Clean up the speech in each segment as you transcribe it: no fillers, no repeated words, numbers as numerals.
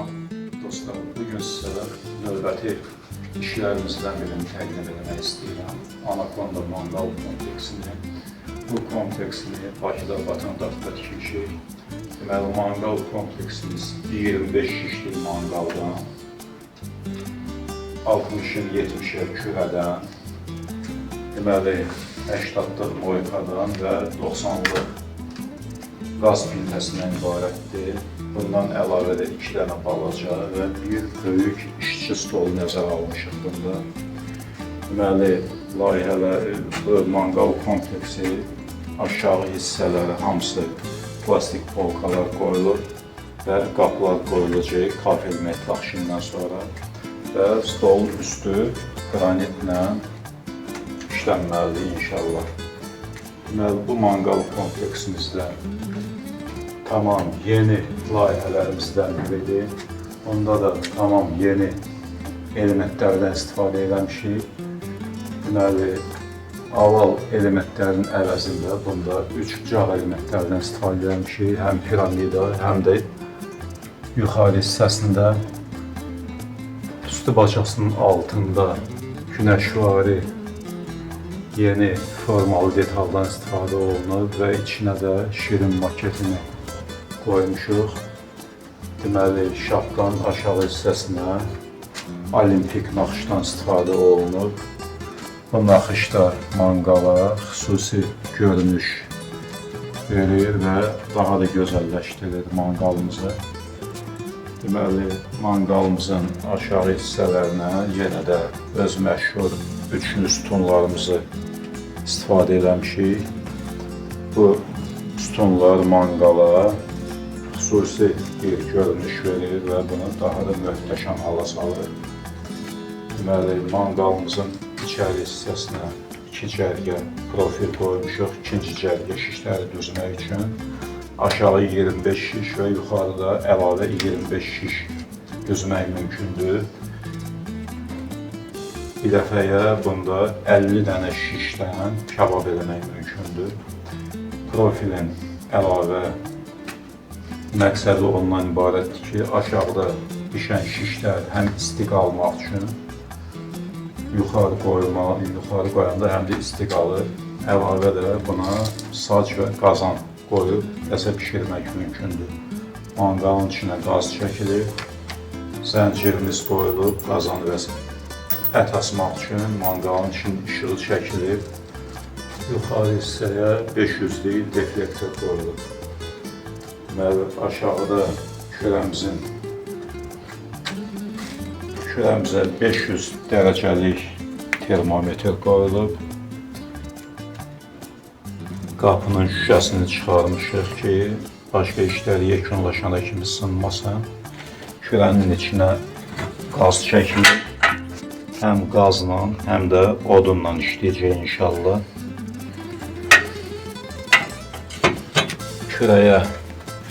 Salam dostlar, bugün sizə növbəti işlərimizdən birini təqdim etmək istəyirəm. Anakonda manqal kompleksini. Bu kompleksini Bakıda Vətəndaşda tikmişik. Deməli, manqal kompleksimiz 25 şişlik manqaldan, 60-ın 70-ə kürədən, deməli, 80-lıq moykadan və 90-lıq qaz plitəsindən ibarətdir. Bundan əlavə də 2 dənə balaca və bir böyük işçi stolu nəzərə almışıq bunda. Deməli, layihələr, manqal kompleksi aşağı hissələri hamısı plastik polkalar qoyulur və qapılar qoyulacaq kafel metal sonra və stolun üstü qranitlə işlənməlidir inşallah. Deməli, bu manqal kompleksimizdə tamam yeni layihələrimizdən biridir. Onda da tamam yeni elementlərdən istifadə eləmişik. Deməli, aval elementlərin əvəzində bunda 3 cağ elementlərdən istifadə eləmişik. Həm piramida, həm də yuxarı hissəsində üstü bacasının altında günəşvari yeni formalı detaldan istifadə olunub və içinə də şirin maketini qoymuşuq. Deməli, şapkanın aşağı hissəsinə olimpik naxışdan istifadə olunub. Bu naxışlar manqala xüsusi görünüş verir və daha da gözəlləşdirir manqalımızı. Deməli, manqalımızın aşağı hissələrinə yenə də öz məşhur üçlü sütunlarımızı istifadə eləmişik. Bu sütunlar manqala xüsusi bir görünüş verir və bunu daha da möhtəşəm hala salır. Deməli, manqalımızın içəri hissəsinə 2 cərgə profil qoymuşuq. 2-ci cərgə şişləri düzmək üçün. Aşağı 25 şiş və yuxarıda əlavə 25 şiş düzmək mümkündür. Bir dəfəyə bunda 50 dənə şişdən kabab eləmək mümkündür. Profilin əlavə məqsədi ondan ibarətdir ki, aşağıda pişən şişlər həm isti qalmaq üçün yuxarı qoyanda həm də isti qalır. Əlavə də buna sac və qazan qoyub nəsə pişirmək mümkündür. Manqalın içinə qaz çəkilir, zəncirimiz qoyulub, qazan və ət asmaq üçün manqalın içinin işığı çəkilir. Yuxarı hissəyə 500-lik deflektor qoyulub. Deməli, aşağıda kürəmizə 500 dərəcəlik termometr qoyulub. Qapının şüşəsini çıxarmışıq ki, başqa işlər yekunlaşana kimi sınmasın. Kürənin içinə qaz çəkilir. Həm qazla, həm də odunla işləyəcək inşallah. Kürəyə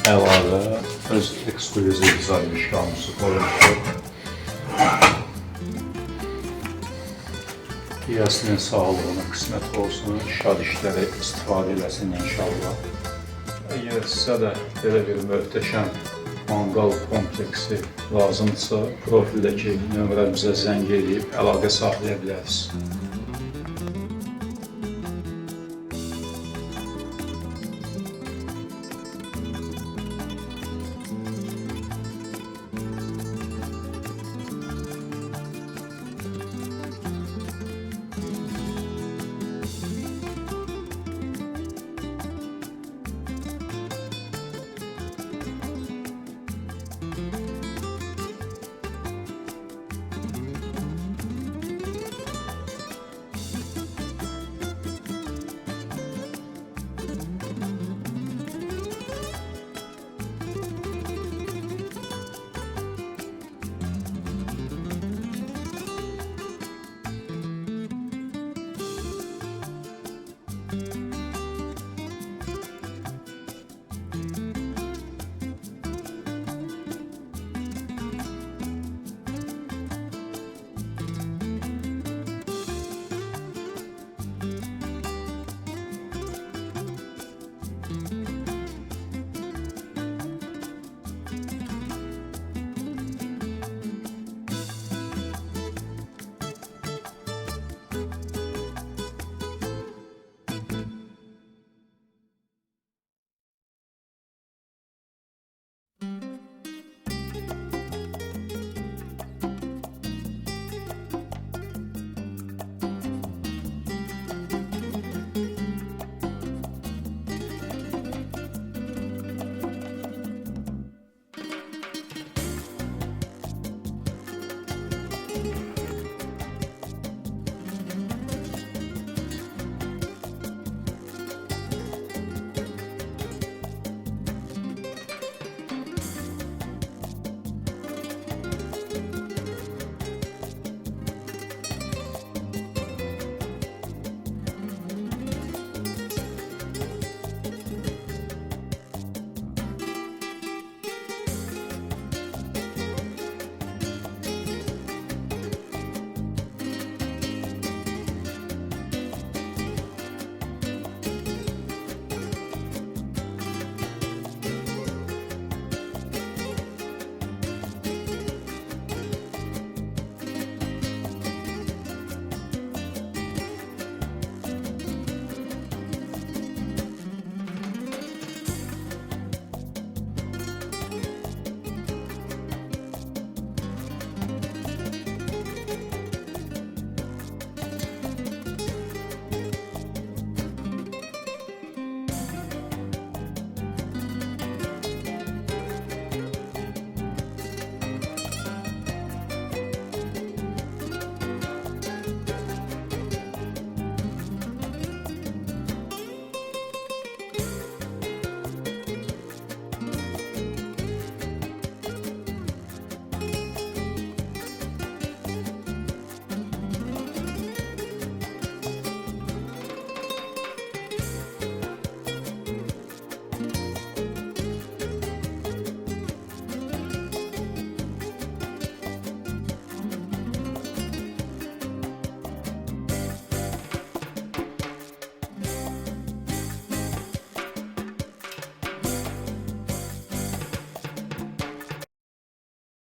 əlavə öz eksklüziv zaymışlarımızı qoymuşuq. Yiyəsinin sağlığına qismət olsun, şad işlərə istifadə eləsin inşallah. Əgər sizə də belə bir möhtəşəm manqal kompleksi lazımdırsa, profildəki nömrəmizə zəng edib əlaqə saxlaya bilərsiniz.